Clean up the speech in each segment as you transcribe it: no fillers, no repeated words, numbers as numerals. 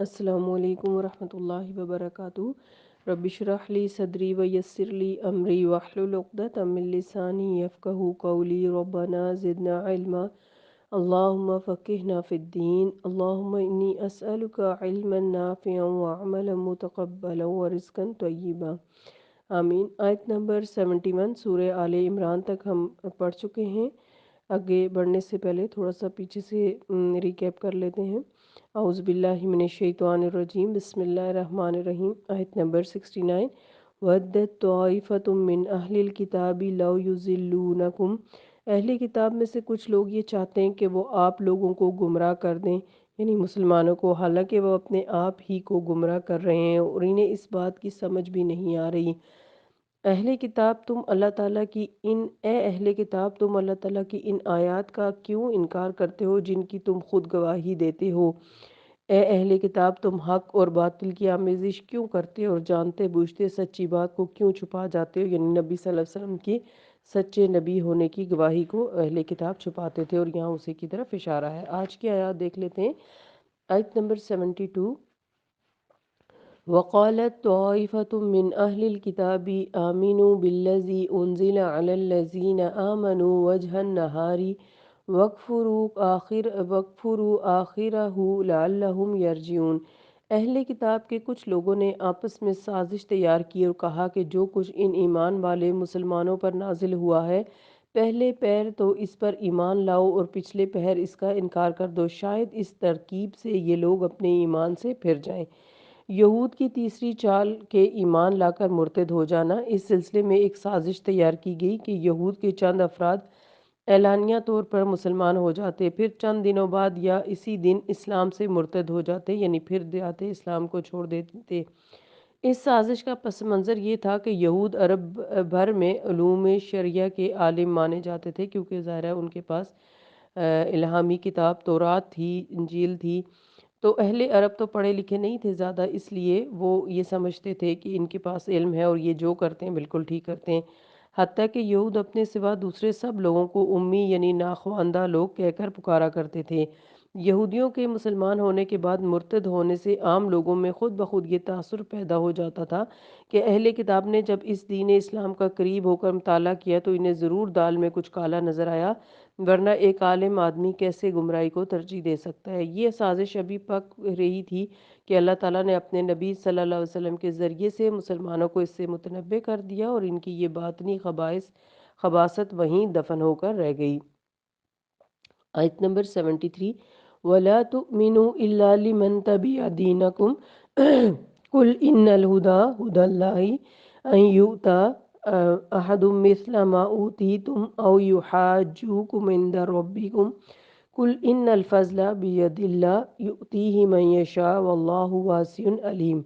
السلام علیکم ورحمۃ اللہ وبرکاتہ۔ رب اشرح لی صدری ویسر لی امری واحلل عقدۃ من لسانی یفقہوا قولی ربنا زدنا علما اللہم فقہنا فی الدین اللہم انی اسألک علما نافعا وعملا متقبلا ورزقا طیبا آمین۔ آیت نمبر 71 سورہ آل عمران تک ہم پڑھ چکے ہیں۔ آگے بڑھنے سے پہلے تھوڑا سا پیچھے سے ریکیپ کر لیتے ہیں۔ اعوذ باللہ من الشیطان الرجیم، بسم اللہ الرحمن الرحیم۔ آیت نمبر 69 وَدَّتْ طَائِفَةٌ مِّنْ أَهْلِ الْكِتَابِ لَوْ يُضِلُّونَكُمْ، اہل کتاب میں سے کچھ لوگ یہ چاہتے ہیں کہ وہ آپ لوگوں کو گمراہ کر دیں، یعنی مسلمانوں کو، حالانکہ وہ اپنے آپ ہی کو گمراہ کر رہے ہیں اور انہیں اس بات کی سمجھ بھی نہیں آ رہی۔ اہل کتاب تم اللہ تعالیٰ کی ان آیات کا کیوں انکار کرتے ہو جن کی تم خود گواہی دیتے ہو؟ اے اہل کتاب تم حق اور باطل کی آمیزش کیوں کرتے اور جانتے بوجھتے سچی بات کو کیوں چھپا جاتے ہو؟ یعنی نبی صلی اللہ علیہ وسلم کی سچے نبی ہونے کی گواہی کو اہل کتاب چھپاتے تھے، اور یہاں اسی کی طرف اشارہ ہے۔ آج کی آیات دیکھ لیتے ہیں۔ آیت نمبر 72 وَقَالَتْ طَائِفَةٌ مِّنْ أَهْلِ الْكِتَابِ آمِنُوا بِالَّذِي أُنزِلَ عَلَى الَّذِينَ آمَنُوا وَجْهَ النَّهَارِ وَاكْفُرُوا آخِرَهُ لَعَلَّهُمْ يَرْجِعُونَ۔ اہل کتاب کے کچھ لوگوں نے آپس میں سازش تیار کی اور کہا کہ جو کچھ ان ایمان والے مسلمانوں پر نازل ہوا ہے، پہلے پہر تو اس پر ایمان لاؤ اور پچھلے پہر اس کا انکار کر دو، شاید اس ترکیب سے یہ لوگ اپنے ایمان سے پھر جائیں۔ یہود کی تیسری چال کے ایمان لا کر مرتد ہو جانا۔ اس سلسلے میں ایک سازش تیار کی گئی کہ یہود کے چند افراد اعلانیہ طور پر مسلمان ہو جاتے، پھر چند دنوں بعد یا اسی دن اسلام سے مرتد ہو جاتے، یعنی پھر جاتے، اسلام کو چھوڑ دیتے۔ اس سازش کا پس منظر یہ تھا کہ یہود عرب بھر میں علوم شرعیہ کے عالم مانے جاتے تھے، کیونکہ ظاہر ہے ان کے پاس الہامی کتاب تورات تھی، انجیل تھی، تو اہل عرب تو پڑھے لکھے نہیں تھے زیادہ، اس لیے وہ یہ سمجھتے تھے کہ ان کے پاس علم ہے اور یہ جو کرتے ہیں بالکل ٹھیک کرتے ہیں۔ حتیٰ کہ یہود اپنے سوا دوسرے سب لوگوں کو امی یعنی ناخواندہ لوگ کہہ کر پکارا کرتے تھے۔ یہودیوں کے مسلمان ہونے کے بعد مرتد ہونے سے عام لوگوں میں خود بخود یہ تاثر پیدا ہو جاتا تھا کہ اہل کتاب نے جب اس دین اسلام کا قریب ہو کر مطالعہ کیا تو انہیں ضرور دال میں کچھ کالا نظر آیا، ورنہ ایک عالم آدمی کیسے گمراہی کو ترجیح دے سکتا ہے۔ یہ سازش ابھی پک رہی تھی کہ اللہ تعالیٰ نے اپنے نبی صلی اللہ علیہ وسلم کے ذریعے سے مسلمانوں کو اس سے متنبع کر دیا اور ان کی یہ باطنی خباثت وہیں دفن ہو کر رہ گئی۔ آیت نمبر 73 وَلَا تُؤْمِنُوا إِلَّا لِمَنْ تَبِعَ دِينَكُمْ قُلْ إِنَّ الْهُدَىٰ هُدَى اللَّهِ أَن يُؤْتَىٰ أَحَدٌ مِّثْلَ مَا أُوتِيتُمْ أَوْ يُحَاجُّوكُمْ عِندَ رَبِّكُمْ قُلْ إِنَّ الْفَضْلَ بِيَدِ اللَّهِ يُؤْتِيهِ مَن يَشَاءُ وَاللَّهُ وَاسِعٌ عَلِيمٌ۔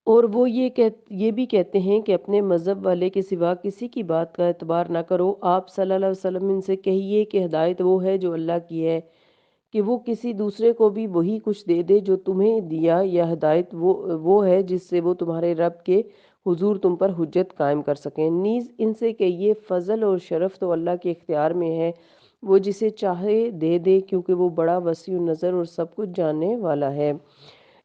اور وہ یہ بھی کہتے ہیں کہ اپنے مذہب والے کے سوا کسی کی بات کا اعتبار نہ کرو۔ آپ صلی اللہ علیہ وسلم ان سے کہیے کہ ہدایت وہ ہے جو اللہ کی ہے، کہ وہ کسی دوسرے کو بھی وہی کچھ دے دے جو تمہیں دیا، یا ہدایت وہ ہے جس سے وہ تمہارے رب کے حضور تم پر حجت قائم کر سکیں۔ نیز ان سے کہیے فضل اور شرف تو اللہ کے اختیار میں ہے، وہ جسے چاہے دے دے، کیونکہ وہ بڑا وسیع النظر اور سب کچھ جاننے والا ہے۔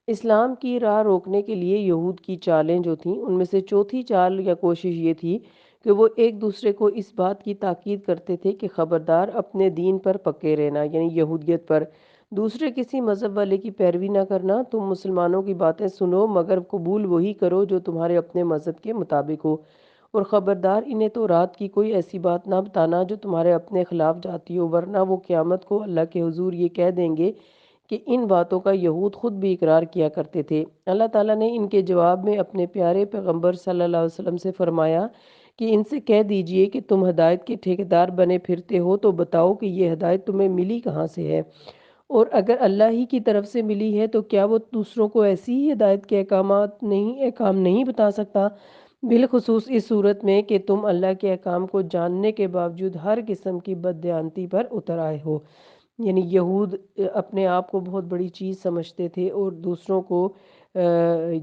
اسلام کی راہ روکنے کے لیے یہود کی چالیں جو تھیں، ان میں سے چوتھی چال یا کوشش یہ تھی کہ وہ ایک دوسرے کو اس بات کی تاکید کرتے تھے کہ خبردار اپنے دین پر پکے رہنا، یعنی یہودیت پر، دوسرے کسی مذہب والے کی پیروی نہ کرنا، تم مسلمانوں کی باتیں سنو مگر قبول وہی کرو جو تمہارے اپنے مذہب کے مطابق ہو، اور خبردار انہیں تو رات کی کوئی ایسی بات نہ بتانا جو تمہارے اپنے خلاف جاتی ہو، ورنہ وہ قیامت کو اللہ کے حضور یہ کہہ دیں گے کہ ان باتوں کا یہود خود بھی اقرار کیا کرتے تھے۔ اللہ تعالیٰ نے ان کے جواب میں اپنے پیارے پیغمبر صلی اللہ علیہ وسلم سے فرمایا کہ ان سے کہہ دیجئے کہ تم ہدایت کے ٹھیکیدار بنے پھرتے ہو تو بتاؤ کہ یہ ہدایت تمہیں ملی کہاں سے ہے، اور اگر اللہ ہی کی طرف سے ملی ہے تو کیا وہ دوسروں کو ایسی ہی ہدایت کے احکام نہیں بتا سکتا، بالخصوص اس صورت میں کہ تم اللہ کے احکام کو جاننے کے باوجود ہر قسم کی بددیانتی پر اتر آئے ہو۔ یعنی یہود اپنے آپ کو بہت بڑی چیز سمجھتے تھے اور دوسروں کو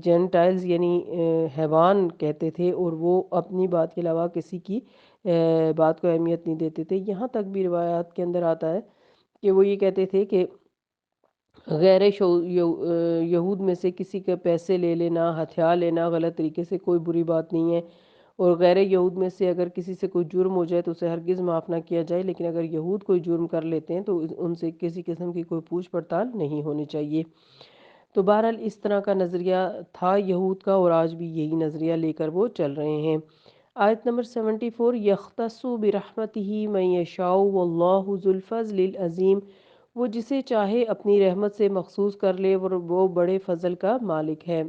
جینٹائلز یعنی حیوان کہتے تھے، اور وہ اپنی بات کے علاوہ کسی کی بات کو اہمیت نہیں دیتے تھے۔ یہاں تک بھی روایات کے اندر آتا ہے کہ وہ یہ کہتے تھے کہ یہود میں سے کسی کے پیسے لے لینا، ہتھیار لینا غلط طریقے سے کوئی بری بات نہیں ہے، اور غیر یہود میں سے اگر کسی سے کوئی جرم ہو جائے تو اسے ہرگز معاف نہ کیا جائے، لیکن اگر یہود کوئی جرم کر لیتے ہیں تو ان سے کسی قسم کی کوئی پوچھ پڑتال نہیں ہونی چاہیے۔ تو بہرحال اس طرح کا نظریہ تھا یہود کا، اور آج بھی یہی نظریہ لے کر وہ چل رہے ہیں۔ آیت نمبر 74، یختص برحمتہ من یشاء واللہ ذو الفضل العظیم، وہ جسے چاہے اپنی رحمت سے مخصوص کر لے اور وہ بڑے فضل کا مالک ہے۔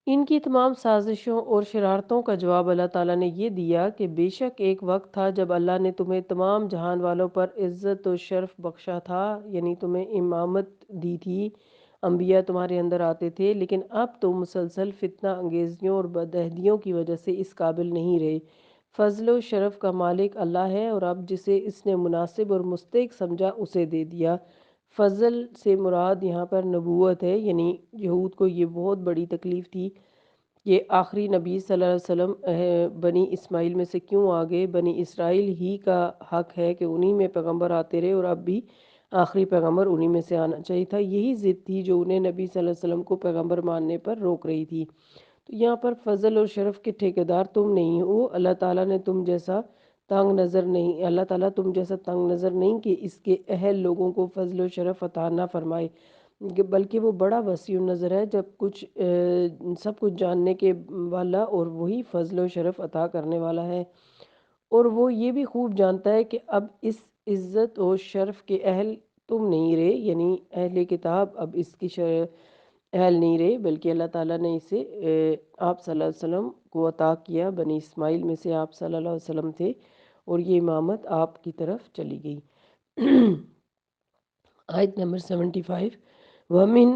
ان کی تمام سازشوں اور شرارتوں کا جواب اللہ تعالیٰ نے یہ دیا کہ بے شک ایک وقت تھا جب اللہ نے تمہیں تمام جہان والوں پر عزت و شرف بخشا تھا، یعنی تمہیں امامت دی تھی، انبیاء تمہارے اندر آتے تھے، لیکن اب تم مسلسل فتنہ انگیزیوں اور بدعہدیوں کی وجہ سے اس قابل نہیں رہے۔ فضل و شرف کا مالک اللہ ہے، اور اب جسے اس نے مناسب اور مستحق سمجھا اسے دے دیا۔ فضل سے مراد یہاں پر نبوت ہے، یعنی یہود کو یہ بہت بڑی تکلیف تھی کہ آخری نبی صلی اللہ علیہ وسلم بنی اسماعیل میں سے کیوں آگے، بنی اسرائیل ہی کا حق ہے کہ انہی میں پیغمبر آتے رہے، اور اب بھی آخری پیغمبر انہی میں سے آنا چاہیے تھا۔ یہی ضد تھی جو انہیں نبی صلی اللہ علیہ وسلم کو پیغمبر ماننے پر روک رہی تھی۔ تو یہاں پر فضل اور شرف کے ٹھیکیدار تم نہیں ہو، اللہ تعالیٰ نے تم جیسا تنگ نظر نہیں، اللہ تعالیٰ تم جیسا تنگ نظر نہیں کہ اس کے اہل لوگوں کو فضل و شرف عطا نہ فرمائے، بلکہ وہ بڑا وسیع النظر ہے، جب سب کچھ جاننے کے والا، اور وہی فضل و شرف عطا کرنے والا ہے، اور وہ یہ بھی خوب جانتا ہے کہ اب اس عزت و شرف کے اہل تم نہیں رہے، یعنی اہل کتاب اب اس کی اہل نہیں رہے، بلکہ اللہ تعالیٰ نے اسے آپ صلی اللہ علیہ وسلم کو عطا کیا۔ بنی اسماعیل میں سے آپ صلی اللہ علیہ وسلم تھے، اور یہ امامت آپ کی طرف چلی گئی۔ آیت نمبر 75، وَمِنْ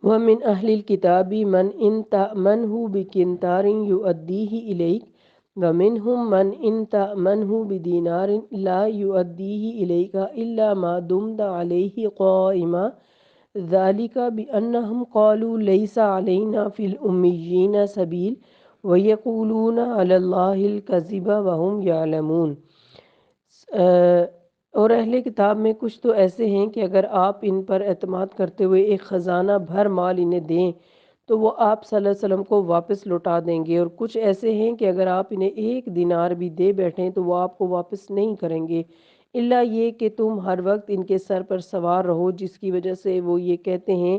وَمِنْ أَهْلِ الْكِتَابِ مَنْ إِنْ تَأْمَنْهُ بِقِنْطَارٍ يُؤَدِّيهِ إِلَيْكَ وَمِنْهُمْ مَنْ إِنْ تَأْمَنْهُ بِدِينَارٍ لَا يُؤَدِّيهِ إِلَيْكَ إِلَّا مَا دُمْتَ عَلَيْهِ قَائِمًا ذَلِكَ بِأَنَّهُمْ قَالُوا لَيْسَ عَلَيْنَا فِي الْأُمِّيِّينَ سَبِيلٌ وَيَقُولُونَ عَلَى اللَّهِ الْكَذِبَ وَهُمْ يَعْلَمُونَ۔ اور اہل کتاب میں کچھ تو ایسے ہیں کہ اگر آپ ان پر اعتماد کرتے ہوئے ایک خزانہ بھر مال انہیں دیں تو وہ آپ صلی اللہ علیہ وسلم کو واپس لوٹا دیں گے، اور کچھ ایسے ہیں کہ اگر آپ انہیں ایک دینار بھی دے بیٹھیں تو وہ آپ کو واپس نہیں کریں گے، الا یہ کہ تم ہر وقت ان کے سر پر سوار رہو، جس کی وجہ سے وہ یہ کہتے ہیں،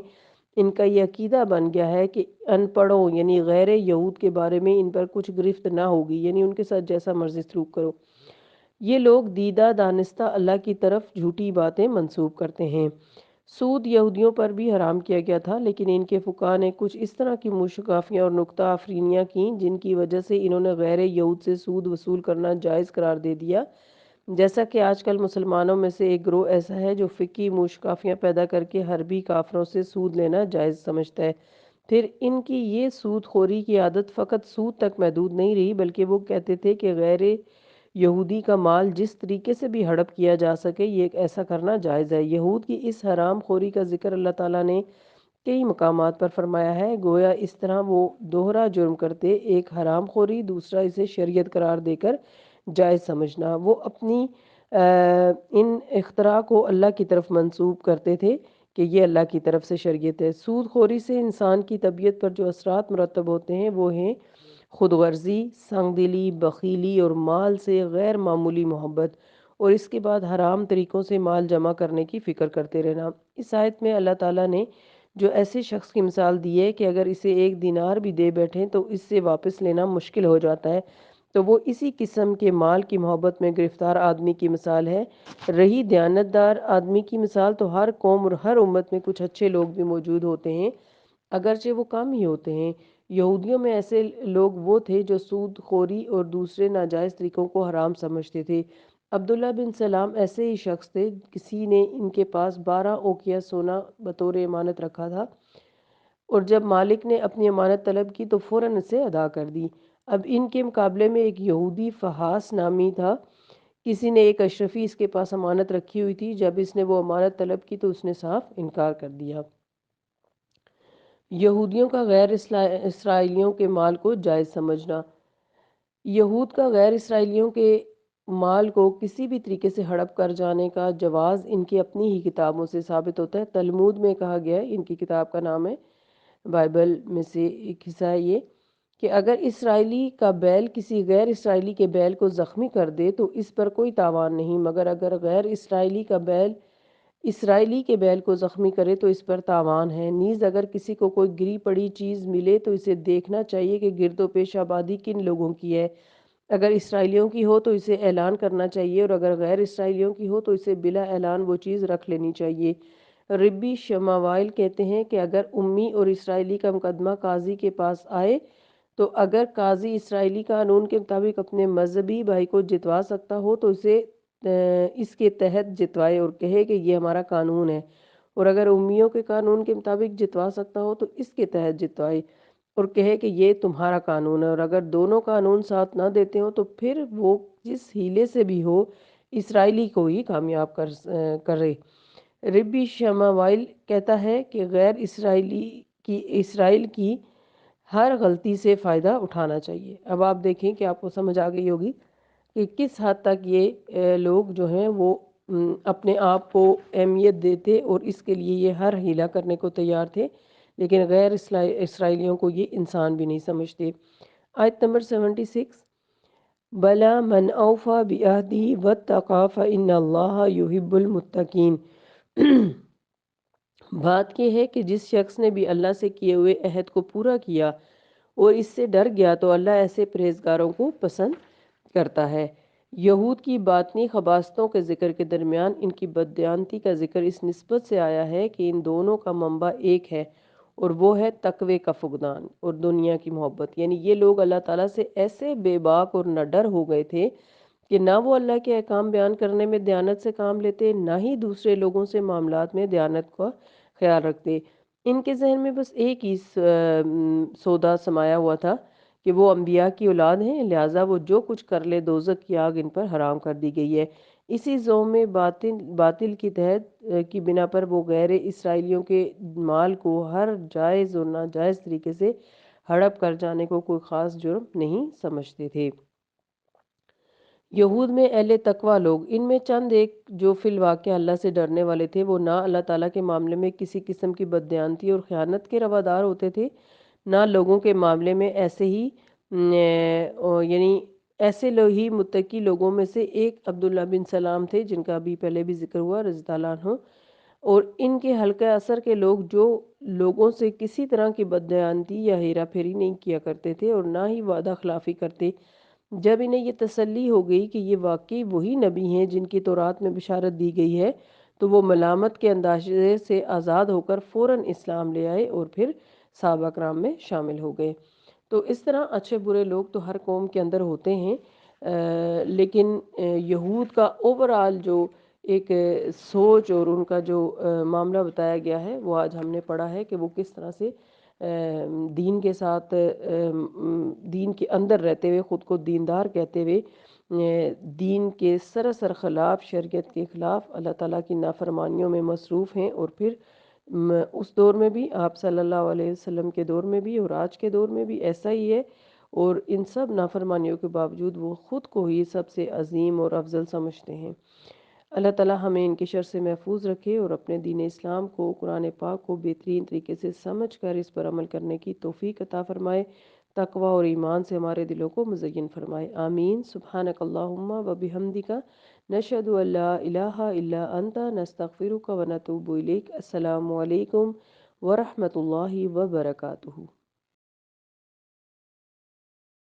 ان کا یہ عقیدہ بن گیا ہے کہ ان پڑھوں یعنی غیر یہود کے بارے میں ان پر کچھ گرفت نہ ہوگی، یعنی ان کے ساتھ جیسا مرضی سلوک کرو۔ یہ لوگ دیدہ دانستہ اللہ کی طرف جھوٹی باتیں منسوب کرتے ہیں۔ سود یہودیوں پر بھی حرام کیا گیا تھا، لیکن ان کے فقہا نے کچھ اس طرح کی موشقافیاں اور نکتہ آفرینیاں کیں جن کی وجہ سے انہوں نے غیر یہود سے سود وصول کرنا جائز قرار دے دیا، جیسا کہ آج کل مسلمانوں میں سے ایک گروہ ایسا ہے جو فقہی موشقافیاں پیدا کر کے حربی کافروں سے سود لینا جائز سمجھتا ہے۔ پھر ان کی یہ سود خوری کی عادت فقط سود تک محدود نہیں رہی، بلکہ وہ کہتے تھے کہ غیر یہودی کا مال جس طریقے سے بھی ہڑپ کیا جا سکے یہ ایسا کرنا جائز ہے۔ یہود کی اس حرام خوری کا ذکر اللہ تعالیٰ نے کئی مقامات پر فرمایا ہے، گویا اس طرح وہ دوہرا جرم کرتے، ایک حرام خوری، دوسرا اسے شریعت قرار دے کر جائز سمجھنا۔ وہ اپنی ان اختراع کو اللہ کی طرف منسوب کرتے تھے کہ یہ اللہ کی طرف سے شریعت ہے۔ سود خوری سے انسان کی طبیعت پر جو اثرات مرتب ہوتے ہیں وہ ہیں خود غرضی، سنگ دلی، بخیلی اور مال سے غیر معمولی محبت، اور اس کے بعد حرام طریقوں سے مال جمع کرنے کی فکر کرتے رہنا۔ اس آیت میں اللہ تعالیٰ نے جو ایسے شخص کی مثال دی ہے کہ اگر اسے ایک دینار بھی دے بیٹھیں تو اس سے واپس لینا مشکل ہو جاتا ہے، تو وہ اسی قسم کے مال کی محبت میں گرفتار آدمی کی مثال ہے۔ رہی دیانتدار آدمی کی مثال، تو ہر قوم اور ہر امت میں کچھ اچھے لوگ بھی موجود ہوتے ہیں، اگرچہ وہ کم ہی ہوتے ہیں۔ یہودیوں میں ایسے لوگ وہ تھے جو سود خوری اور دوسرے ناجائز طریقوں کو حرام سمجھتے تھے۔ عبداللہ بن سلام ایسے ہی شخص تھے، کسی نے ان کے پاس 12 اوقیہ سونا بطور امانت رکھا تھا، اور جب مالک نے اپنی امانت طلب کی تو فوراً اسے ادا کر دی۔ اب ان کے مقابلے میں ایک یہودی فحاص نامی تھا، کسی نے ایک اشرفی اس کے پاس امانت رکھی ہوئی تھی، جب اس نے وہ امانت طلب کی تو اس نے صاف انکار کر دیا۔ یہودیوں کا غیر اسرائیلیوں کے مال کو جائز سمجھنا۔ یہود کا غیر اسرائیلیوں کے مال کو کسی بھی طریقے سے ہڑپ کر جانے کا جواز ان کی اپنی ہی کتابوں سے ثابت ہوتا ہے۔ تلمود میں کہا گیا ہے، ان کی کتاب کا نام ہے، بائبل میں سے ایک حصہ ہے یہ، کہ اگر اسرائیلی کا بیل کسی غیر اسرائیلی کے بیل کو زخمی کر دے تو اس پر کوئی تاوان نہیں، مگر اگر غیر اسرائیلی کا بیل اسرائیلی کے بیل کو زخمی کرے تو اس پر تاوان ہے۔ نیز اگر کسی کو کوئی گری پڑی چیز ملے تو اسے دیکھنا چاہیے کہ گرد و پیش آبادی کن لوگوں کی ہے۔ اگر اسرائیلیوں کی ہو تو اسے اعلان کرنا چاہیے، اور اگر غیر اسرائیلیوں کی ہو تو اسے بلا اعلان وہ چیز رکھ لینی چاہیے۔ ربی شماوائل کہتے ہیں کہ اگر امی اور اسرائیلی کا مقدمہ قاضی کے پاس آئے تو اگر قاضی اسرائیلی قانون کے مطابق اپنے مذہبی بھائی کو جتوا سکتا ہو تو اسے اس کے تحت جتوائے اور کہے کہ یہ ہمارا قانون ہے، اور اگر امیوں کے قانون کے مطابق جتوا سکتا ہو تو اس کے تحت جتوائے اور کہے کہ یہ تمہارا قانون ہے، اور اگر دونوں قانون ساتھ نہ دیتے ہوں تو پھر وہ جس ہیلے سے بھی ہو اسرائیلی کو ہی کامیاب کرے۔ ربی شماوائل کہتا ہے کہ غیر اسرائیل کی ہر غلطی سے فائدہ اٹھانا چاہیے۔ اب آپ دیکھیں کہ آپ کو سمجھ آ گئی ہوگی کہ کس حد تک یہ لوگ جو ہیں وہ اپنے آپ کو اہمیت دیتے اور اس کے لیے یہ ہر ہیلہ کرنے کو تیار تھے، لیکن غیر اسرائیلیوں کو یہ انسان بھی نہیں سمجھتے۔ آیت نمبر 76، بلا من اوفا بعہدہ واتقی فإن اللہ یحب المتقین۔ بات یہ ہے کہ جس شخص نے بھی اللہ سے کیے ہوئے عہد کو پورا کیا اور اس سے ڈر گیا تو اللہ ایسے پرہیزگاروں کو پسند کرتا ہے۔ یہود کی باطنی خباثتوں کے ذکر کے درمیان ان کی بددیانتی کا ذکر اس نسبت سے آیا ہے کہ ان دونوں کا منبع ایک ہے، اور وہ ہے تقوی کا فقدان اور دنیا کی محبت۔ یعنی یہ لوگ اللہ تعالیٰ سے ایسے بے باک اور نڈر ہو گئے تھے کہ نہ وہ اللہ کے احکام بیان کرنے میں دیانت سے کام لیتے، نہ ہی دوسرے لوگوں سے معاملات میں دیانت کا خیال رکھتے۔ ان کے ذہن میں بس ایک ہی سودا سمایا ہوا تھا کہ وہ انبیاء کی اولاد ہیں، لہٰذا وہ جو کچھ کر لے دوزخ کی آگ ان پر حرام کر دی گئی ہے۔ اسی زوم میں باطل کی تحت کی بنا پر وہ غیر اسرائیلیوں کے مال کو ہر جائز اور ناجائز طریقے سے ہڑپ کر جانے کو کوئی خاص جرم نہیں سمجھتے تھے۔ یہود میں اہل تقوی لوگ، ان میں چند ایک جو فی الواقع اللہ سے ڈرنے والے تھے، وہ نہ اللہ تعالیٰ کے معاملے میں کسی قسم کی بددیانتی اور خیانت کے روادار ہوتے تھے، نہ لوگوں کے معاملے میں ایسے ہی یعنی ایسے ہی متقی لوگوں میں سے ایک عبداللہ بن سلام تھے، جن کا بھی پہلے بھی ذکر ہوا رضی اللہ عنہ، اور ان کے حلقہ اثر کے لوگ جو لوگوں سے کسی طرح کی بددیانتی یا ہیرا پھیری نہیں کیا کرتے تھے اور نہ ہی وعدہ خلافی کرتے۔ جب انہیں یہ تسلی ہو گئی کہ یہ واقعی وہی نبی ہیں جن کی تورات میں بشارت دی گئی ہے، تو وہ ملامت کے اندیشے سے آزاد ہو کر فوراً اسلام لے آئے اور پھر صحابہ کرام میں شامل ہو گئے۔ تو اس طرح اچھے برے لوگ تو ہر قوم کے اندر ہوتے ہیں، لیکن یہود کا اوورآل جو ایک سوچ اور ان کا جو معاملہ بتایا گیا ہے وہ آج ہم نے پڑھا ہے کہ وہ کس طرح سے دین کے ساتھ دین کے اندر رہتے ہوئے خود کو دیندار کہتے ہوئے دین کے سراسر خلاف، شریعت کے خلاف اللہ تعالیٰ کی نافرمانیوں میں مصروف ہیں، اور پھر اس دور میں بھی آپ صلی اللہ علیہ وسلم کے دور میں بھی اور آج کے دور میں بھی ایسا ہی ہے، اور ان سب نافرمانیوں کے باوجود وہ خود کو ہی سب سے عظیم اور افضل سمجھتے ہیں۔ اللہ تعالیٰ ہمیں ان کی شر سے محفوظ رکھے اور اپنے دین اسلام کو، قرآن پاک کو بہترین طریقے سے سمجھ کر اس پر عمل کرنے کی توفیق عطا فرمائے، تقوی اور ایمان سے ہمارے دلوں کو مزین فرمائے، آمین۔ سبحانک اللہم و بحمدک، نشہد ان لا الہ الا انت، نستغفرک و نتوب الیک۔ السلام علیکم ورحمۃ اللہ وبرکاتہ۔